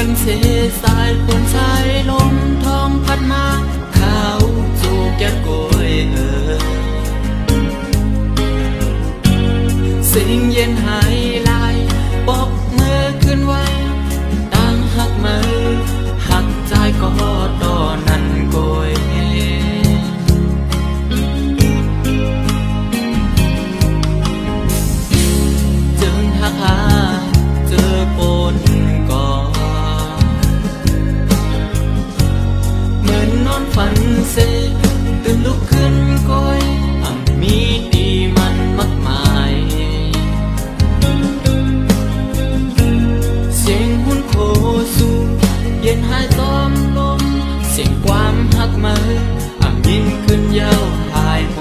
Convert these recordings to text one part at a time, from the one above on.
กันเสสายฝนสายลมท้องพัดมาข้าวจูกยัดโกยสิ่งเย็นหายลายบอกเมื่อคืนไว้ต่างหักมือหักใจก็ตอนนั้นโกยจึงหักหาเจอปนก่อเหมือนนอนฝันเสตื่นลุกขึ้นก้อยมีดีมันมากมายเสียงหุ่นโคสูเย็นหายตอมลมเสียงความหักมือยินขึ้นยาวหายโม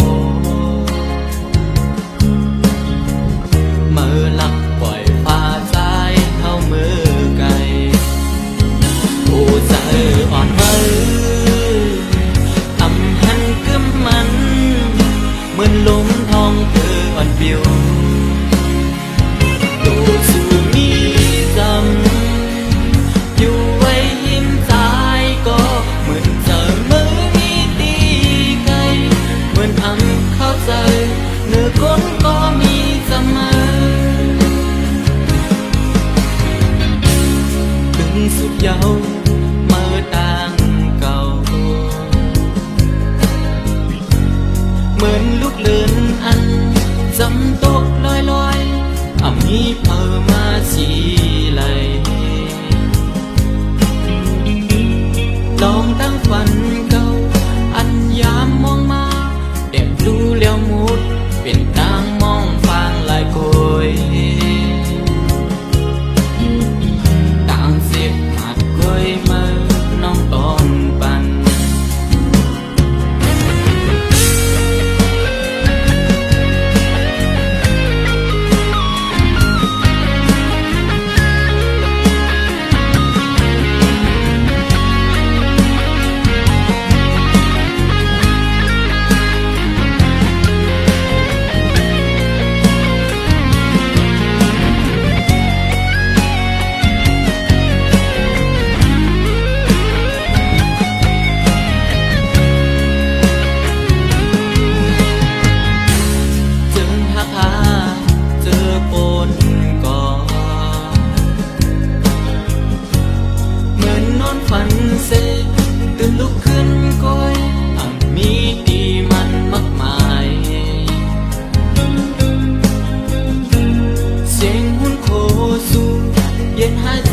มือหลับปล่อยฟ้าใจเข้ามือไกลผู้ใจอ่อนมือทำหันกึมมันเหมือนลมทองเธออ่อนปิวดูสู่มีจำอยู่ไว้ยิ้มใจก็เหมือนเจอมือมีตีไกลเหมือนเข้าใจเนื้อก้นก็มีเสมอถึงสุดยาวเมื่อต่างเก่าเหมือนลูกเลือนอันจำตกลอยมีเพิ่มมาสีไหลลองตั้งฝันเก่าอันยามมองมาเด็บดูแล้วมุดเป็นทางมองฟังลายโกยต่างเสียบหัดโกยมาน้องตอนปันฝันเสตื่นลุกขึ้นก้อยมีดีมันมากมายเสียงหุ่นโคสูเย็นหายใจ